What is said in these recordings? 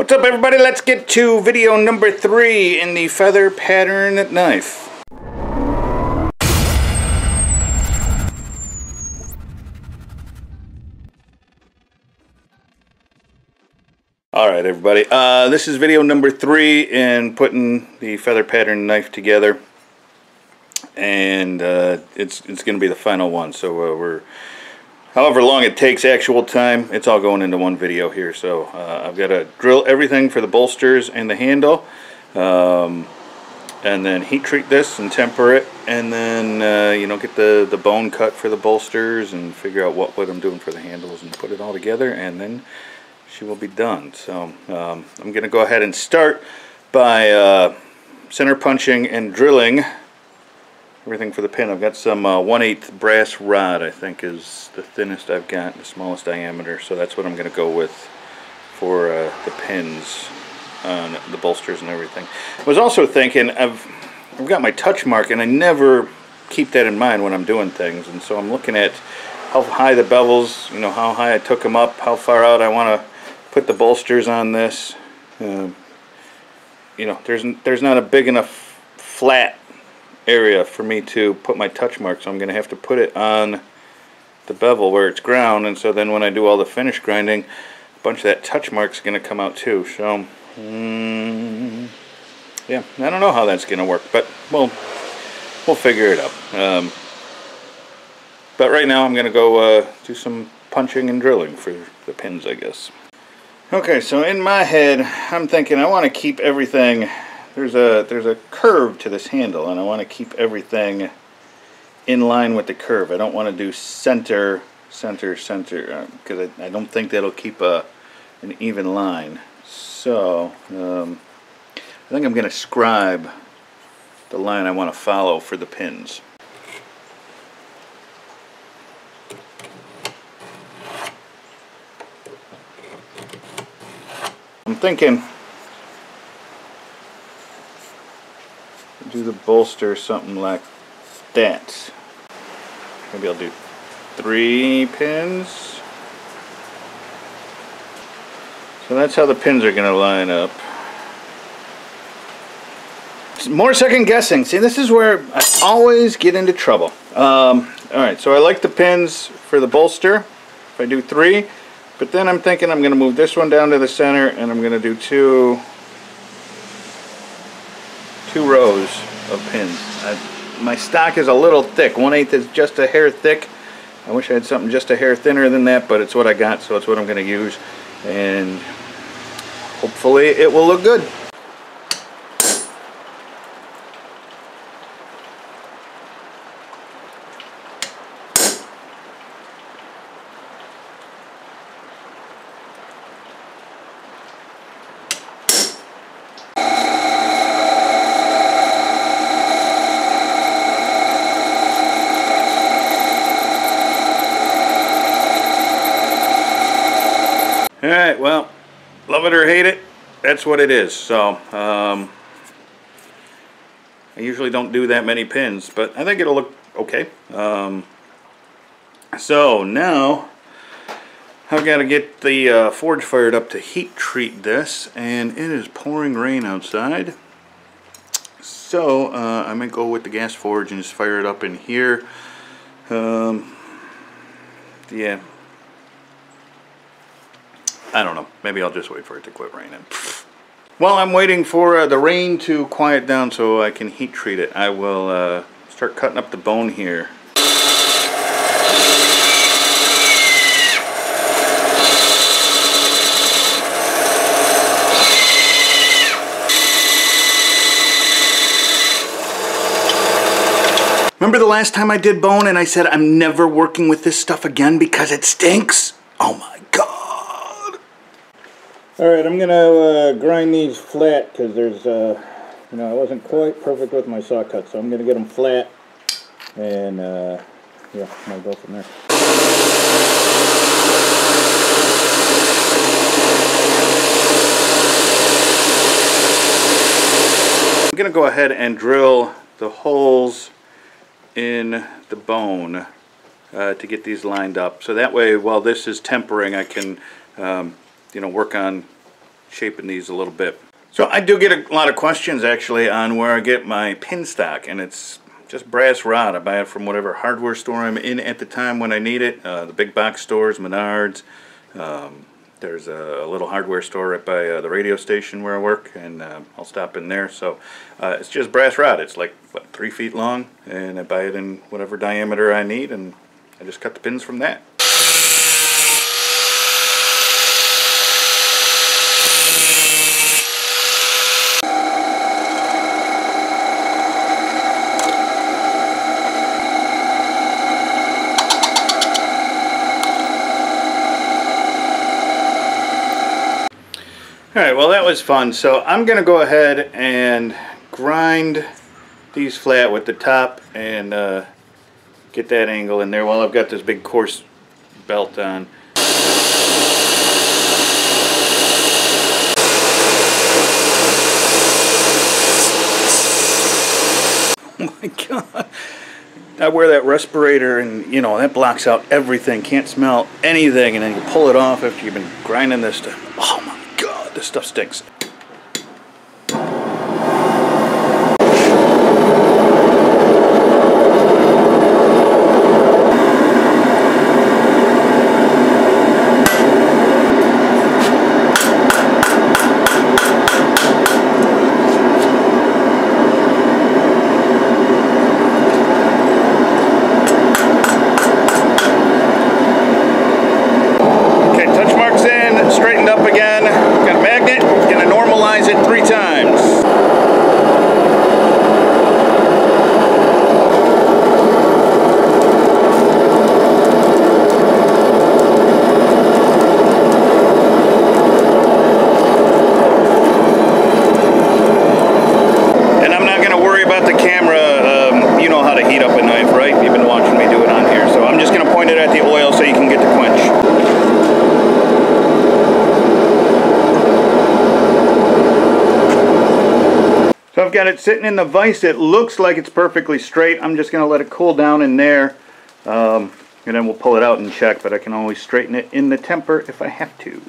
What's up, everybody? Let's get to video number 3 in the feather pattern knife. Alright, everybody, this is video number 3 in putting the feather pattern knife together, and it's going to be the final one. So we're, however long it takes actual time, it's all going into one video here. So I've got to drill everything for the bolsters and the handle, and then heat treat this and temper it, and then you know, get the bone cut for the bolsters and figure out what I'm doing for the handles and put it all together, and then she will be done. So I'm going to go ahead and start by center punching and drilling everything for the pin. I've got some 1/8 brass rod, I think is the thinnest I've got, the smallest diameter. So that's what I'm going to go with for the pins on the bolsters and everything. I was also thinking, I've got my touch mark, and I never keep that in mind when I'm doing things. And so I'm looking at how high the bevels, you know, how high I took them up, how far out I want to put the bolsters on this. You know, there's not a big enough flat area for me to put my touch mark, so I'm going to have to put it on the bevel where it's ground, and so then when I do all the finish grinding, a bunch of that touch mark's going to come out too. So yeah, I don't know how that's going to work, but we'll figure it out. But right now I'm going to go do some punching and drilling for the pins, I guess. Okay, so in my head, I'm thinking I want to keep everything, there's a curve to this handle, and I want to keep everything in line with the curve. I don't want to do center, because I don't think that'll keep an even line. So, I think I'm going to scribe the line I want to follow for the pins. I'm thinking do the bolster something like that. Maybe I'll do 3 pins. So that's how the pins are going to line up. More second guessing. See, this is where I always get into trouble. Alright, so I like the pins for the bolster if I do 3. But then I'm thinking I'm going to move this one down to the center, and I'm going to do two rows of pins. My stock is a little thick. 1/8 is just a hair thick. I wish I had something just a hair thinner than that, but it's what I got, so it's what I'm going to use. And hopefully it will look good. Alright, well, love it or hate it, that's what it is. So, I usually don't do that many pins, but I think it'll look okay. So, now, I've got to get the forge fired up to heat treat this, and it is pouring rain outside. So, I might go with the gas forge and just fire it up in here. Yeah. I don't know. Maybe I'll just wait for it to quit raining. While I'm waiting for the rain to quiet down so I can heat treat it, I will start cutting up the bone here. Remember the last time I did bone and I said I'm never working with this stuff again because it stinks? Oh my God. Alright, I'm going to grind these flat because there's, you know, I wasn't quite perfect with my saw cut, so I'm going to get them flat, and yeah, I'll go from there. I'm going to go ahead and drill the holes in the bone to get these lined up. So that way, while this is tempering, I can you know, work on shaping these a little bit. So I do get a lot of questions actually on where I get my pin stock, and it's just brass rod. I buy it from whatever hardware store I'm in at the time when I need it. The big box stores, Menards. There's a little hardware store right by the radio station where I work, and I'll stop in there. So it's just brass rod. It's like, what, 3 feet long, and I buy it in whatever diameter I need, and I just cut the pins from that. Alright, well that was fun. So I'm going to go ahead and grind these flat with the top and get that angle in there while I've got this big coarse belt on. Oh my god. I wear that respirator and, you know, that blocks out everything. Can't smell anything, and then you pull it off after you've been grinding this stuff. Oh my god, this stuff stinks. So I've got it sitting in the vise. It looks like it's perfectly straight. I'm just going to let it cool down in there, and then we'll pull it out and check, but I can always straighten it in the temper if I have to.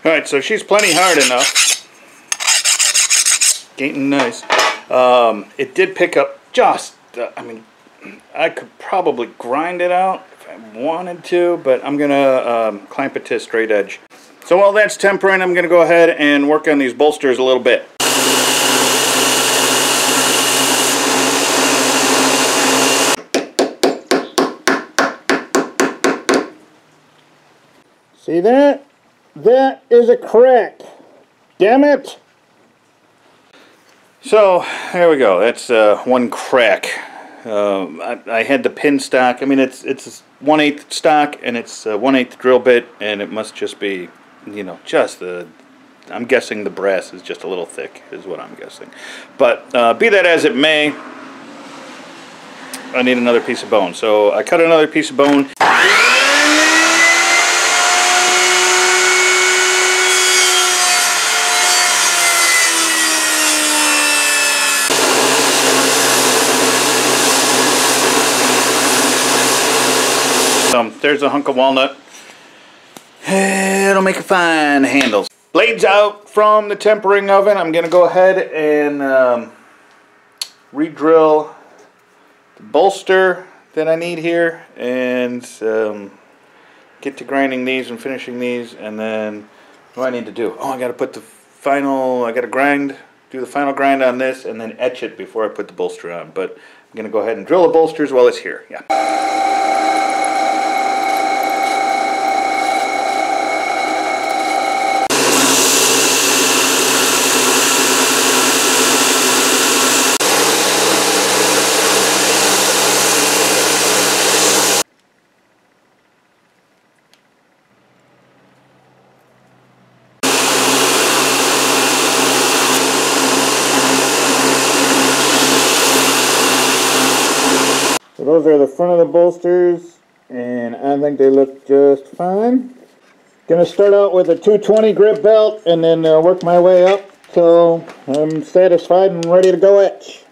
Alright, so she's plenty hard enough. Getting nice. It did pick up just, I mean, I could probably grind it out if I wanted to, but I'm going to clamp it to a straight edge. So while that's tempering, I'm going to go ahead and work on these bolsters a little bit. See that? That is a crack. Damn it! So, there we go. That's one crack. I had the pin stock. I mean, it's 1/8 stock, and it's 1/8 drill bit, and it must just be, you know, just the... I'm guessing the brass is just a little thick, is what I'm guessing. But be that as it may, I need another piece of bone. So I cut another piece of bone. There's a hunk of walnut. It'll make a fine handle. Blades out from the tempering oven. I'm going to go ahead and re-drill the bolster that I need here, and get to grinding these and finishing these. And then what do I need to do? Oh, I got to put the final, I got to do the final grind on this and then etch it before I put the bolster on. But I'm going to go ahead and drill the bolsters while it's here. Yeah. So those are the front of the bolsters, and I think they look just fine. Gonna start out with a 220 grip belt and then work my way up till I'm satisfied and ready to go etch.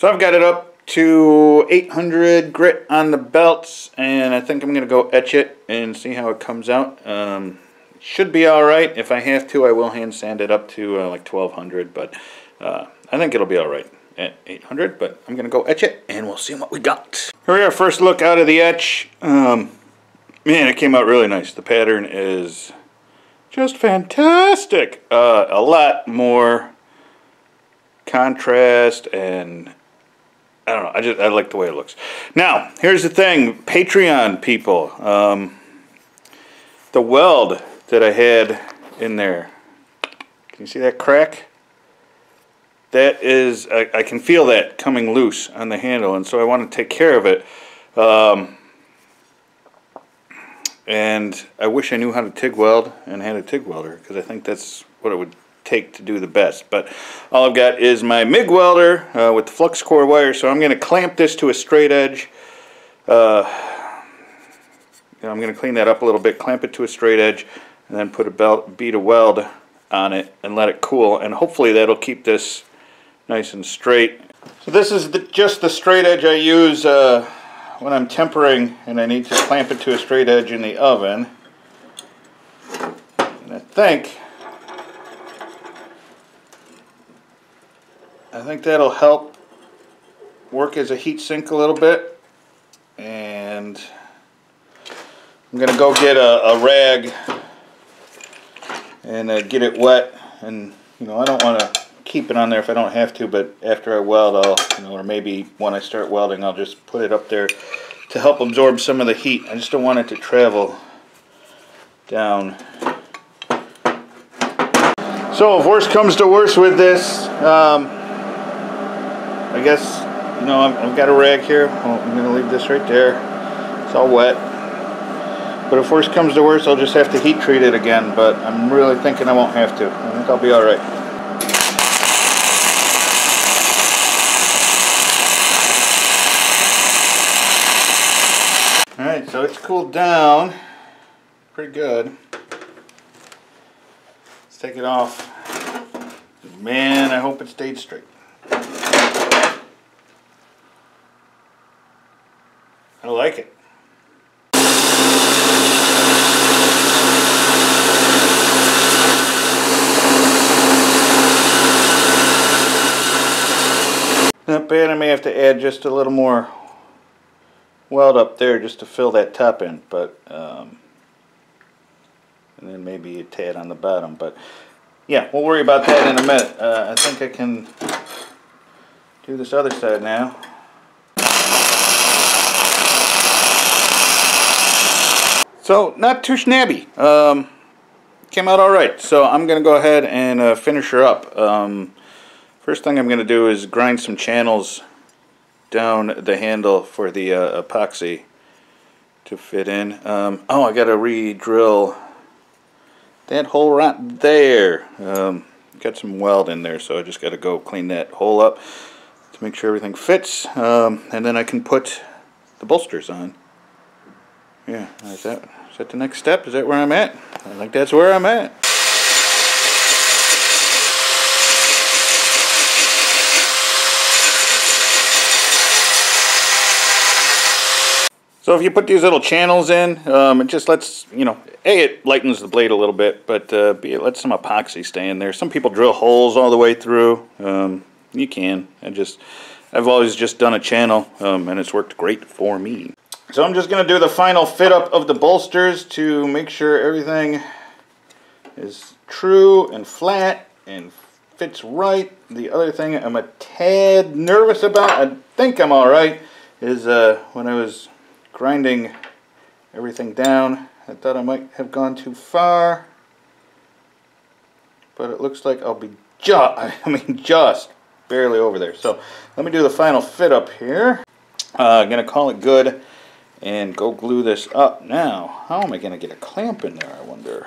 So I've got it up to 800 grit on the belts, and I think I'm going to go etch it and see how it comes out. Should be alright. If I have to, I will hand sand it up to like 1200, but I think it'll be alright at 800, but I'm going to go etch it, and we'll see what we got. Here we are, first look out of the etch. Man, it came out really nice. The pattern is just fantastic. A lot more contrast, and I don't know, I like the way it looks. Now, here's the thing, Patreon people. The weld that I had in there, can you see that crack? That is, I can feel that coming loose on the handle, and so I want to take care of it. And I wish I knew how to TIG weld and had a TIG welder, because I think that's what it would take to do the best. But all I've got is my MIG welder with the flux core wire, so I'm going to clamp this to a straight edge. I'm going to clean that up a little bit, clamp it to a straight edge, and then put a bead of weld on it and let it cool, and hopefully that'll keep this nice and straight. So this is just the straight edge I use when I'm tempering and I need to clamp it to a straight edge in the oven. And I think that'll help work as a heat sink a little bit. And I'm going to go get a rag and get it wet. And you know, I don't want to keep it on there if I don't have to, but after I weld, I'll, or maybe when I start welding, I'll just put it up there to help absorb some of the heat. I just don't want it to travel down. So if worse comes to worse with this, I guess, you know, I've got a rag here. Well, I'm going to leave this right there. It's all wet. But if worse comes to worse, I'll just have to heat treat it again, but I'm really thinking I won't have to. I think I'll be alright. Alright, so it's cooled down pretty good. Let's take it off. Man, I hope it stayed straight. I like it. Not bad. I may have to add just a little more weld up there just to fill that top end, but and then maybe a tad on the bottom, but yeah, we'll worry about that in a minute. I think I can do this other side now. So not too shabby. Came out alright, so I'm gonna go ahead and finish her up. First thing I'm gonna do is grind some channels down the handle for the epoxy to fit in. Oh, I gotta re-drill that hole right there. Got some weld in there, so I just gotta go clean that hole up to make sure everything fits, and then I can put the bolsters on. Yeah, is that the next step? Is that where I'm at? I think that's where I'm at. So if you put these little channels in, it just lets, you know, A, it lightens the blade a little bit, but B, it lets some epoxy stay in there. Some people drill holes all the way through. You can. I've always just done a channel, and it's worked great for me. So I'm just going to do the final fit up of the bolsters to make sure everything is true and flat and fits right. The other thing I'm a tad nervous about, I think I'm alright, is when I was grinding everything down, I thought I might have gone too far, but it looks like I'll be just barely over there. So let me do the final fit up here. I'm going to call it good and go glue this up. Now, how am I going to get a clamp in there, I wonder?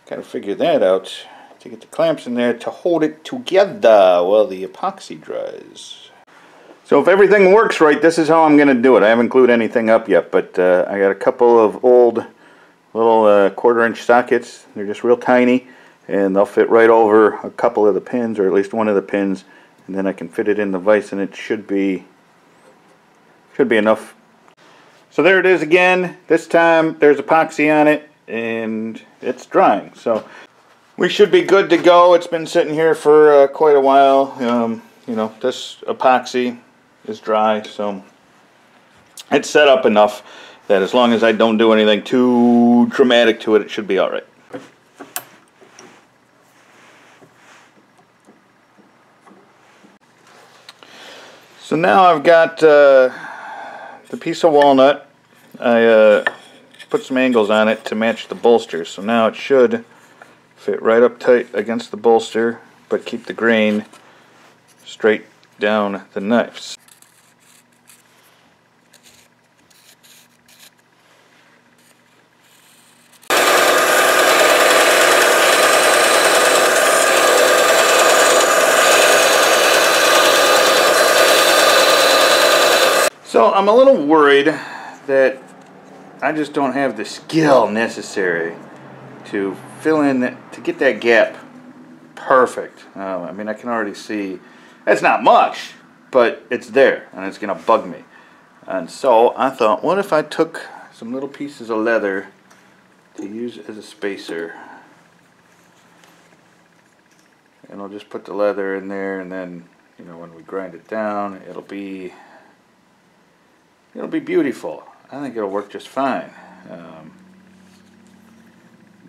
Got to figure that out to get the clamps in there to hold it together while the epoxy dries. So if everything works right, this is how I'm going to do it. I haven't glued anything up yet, but I got a couple of old little 1/4-inch sockets. They're just real tiny, and they'll fit right over a couple of the pins, or at least one of the pins, and then I can fit it in the vise, and it should be enough. So there it is again. This time there's epoxy on it and it's drying, so we should be good to go. It's been sitting here for quite a while. You know, this epoxy is dry, so it's set up enough that as long as I don't do anything too dramatic to it, it should be alright. So now I've got the piece of walnut. I put some angles on it to match the bolsters, so now it should fit right up tight against the bolster, but keep the grain straight down the knives. So I'm a little worried that I just don't have the skill necessary to fill in, to get that gap perfect. I mean, I can already see it's not much, but it's there and it's gonna bug me. And so I thought, what if I took some little pieces of leather to use as a spacer, and I'll just put the leather in there, and then, you know, when we grind it down, it'll be beautiful. I think it'll work just fine.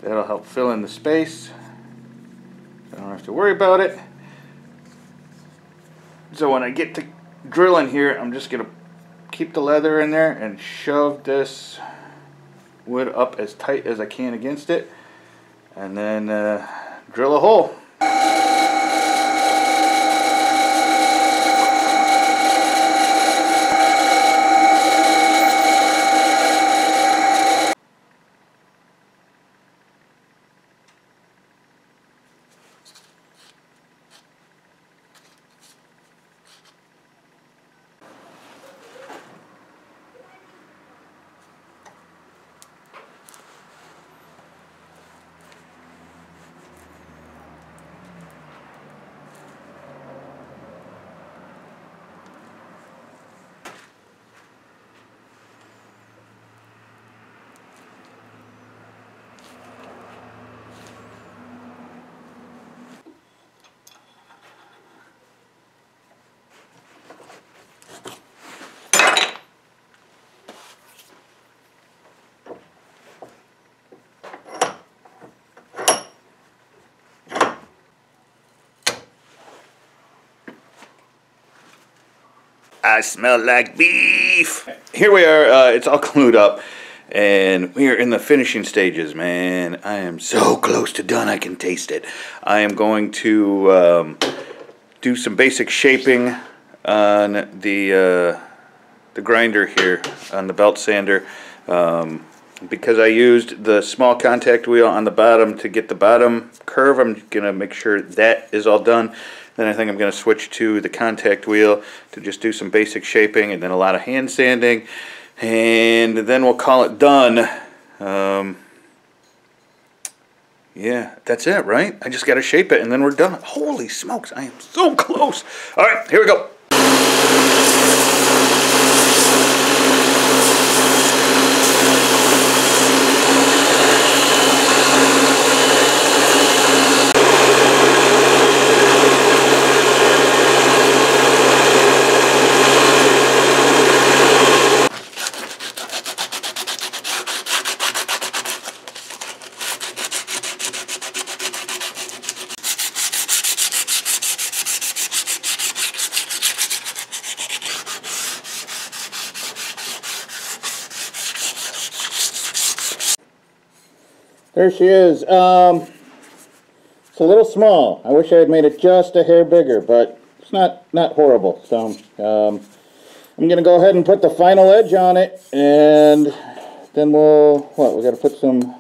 That'll help fill in the space. I don't have to worry about it. So when I get to drilling here, I'm just going to keep the leather in there and shove this wood up as tight as I can against it, and then drill a hole. I smell like beef. Here we are, it's all glued up, and we are in the finishing stages, man. I am so close to done, I can taste it. I am going to do some basic shaping on the grinder here, on the belt sander. Because I used the small contact wheel on the bottom to get the bottom curve, I'm going to make sure that is all done. Then I think I'm going to switch to the contact wheel to just do some basic shaping, and then a lot of hand sanding, and then we'll call it done. Yeah, that's it, right? I just got to shape it and then we're done. Holy smokes, I am so close. All right, here we go. There she is. It's a little small. I wish I had made it just a hair bigger, but it's not horrible. So I'm going to go ahead and put the final edge on it, and then we got to put some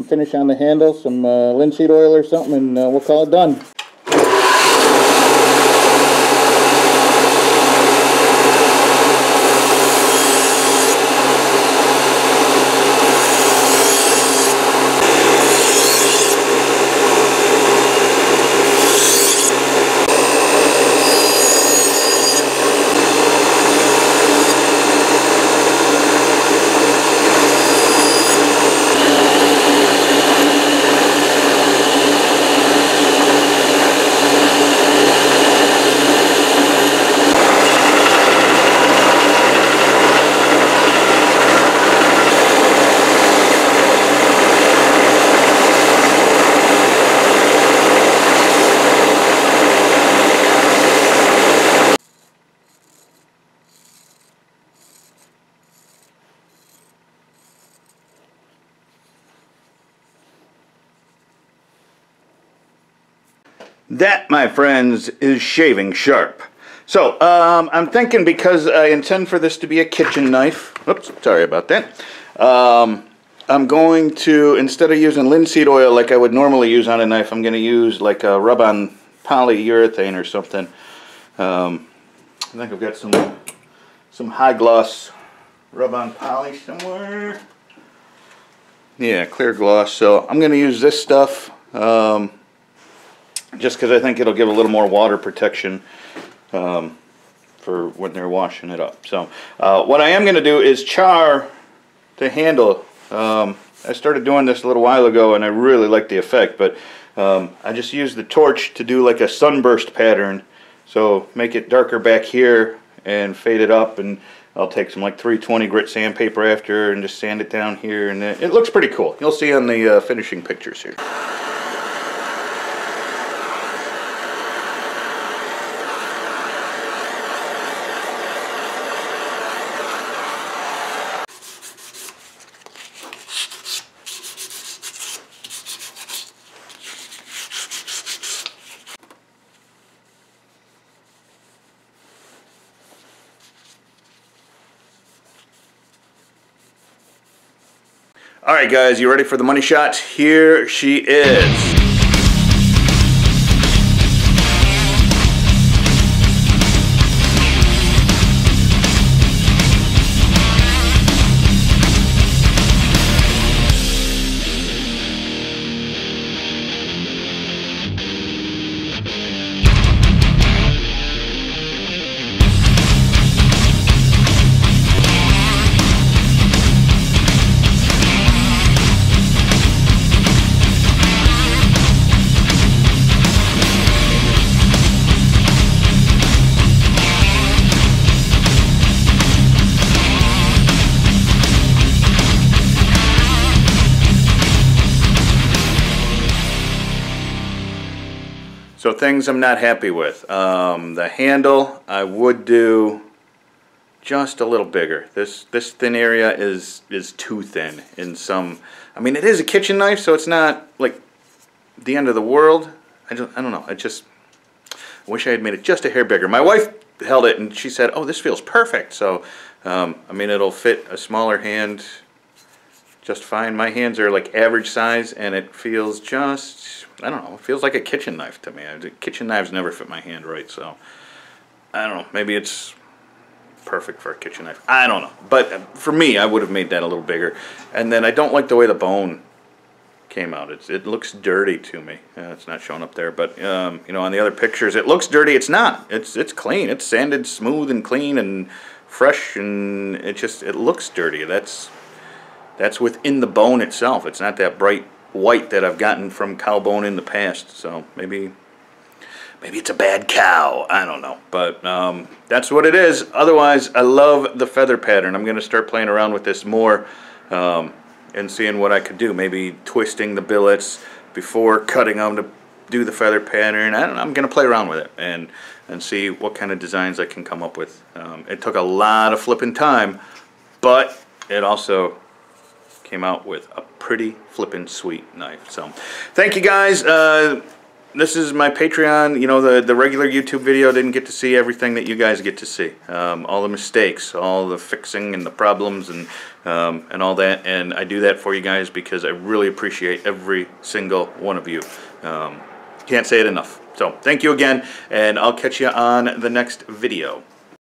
finish on the handle, some linseed oil or something, and we'll call it done. That, my friends, is shaving sharp. So, I'm thinking, because I intend for this to be a kitchen knife, oops, sorry about that, I'm going to, instead of using linseed oil like I would normally use on a knife, I'm going to use like a rub-on polyurethane or something. I think I've got some high gloss rub-on poly somewhere. Yeah, clear gloss. So I'm going to use this stuff just because I think it'll give a little more water protection for when they're washing it up. So what I am going to do is char the handle. I started doing this a little while ago and I really like the effect, but I just use the torch to do like a sunburst pattern. So make it darker back here and fade it up, and I'll take some like 320 grit sandpaper after and just sand it down here, and it looks pretty cool. You'll see on the finishing pictures here. Alright guys, you ready for the money shot? Here she is. So things I'm not happy with. The handle I would do just a little bigger. This thin area is too thin in some. I mean, it is a kitchen knife, so it's not like the end of the world. I don't know. I just wish I had made it just a hair bigger. My wife held it and she said, "Oh, this feels perfect." So I mean, it'll fit a smaller hand just fine. My hands are like average size, and it feels just, I don't know, it feels like a kitchen knife to me. Kitchen knives never fit my hand right, so I don't know, maybe it's perfect for a kitchen knife. I don't know, but for me, I would have made that a little bigger. And then I don't like the way the bone came out. It looks dirty to me. It's not showing up there, but you know, on the other pictures, it looks dirty. It's not. It's clean. It's sanded, smooth, and clean, and fresh, and it looks dirty. That's within the bone itself. It's not that bright white that I've gotten from cow bone in the past. So maybe it's a bad cow. I don't know. But that's what it is. Otherwise, I love the feather pattern. I'm going to start playing around with this more and seeing what I could do. Maybe twisting the billets before cutting them to do the feather pattern. I don't know. I'm going to play around with it and see what kind of designs I can come up with. It took a lot of flipping time, but it also came out with a pretty flippin' sweet knife. So thank you guys. This is my Patreon. You know, the regular YouTube video didn't get to see everything that you guys get to see. All the mistakes, all the fixing and the problems and all that. And I do that for you guys because I really appreciate every single one of you. Can't say it enough. So thank you again, and I'll catch you on the next video.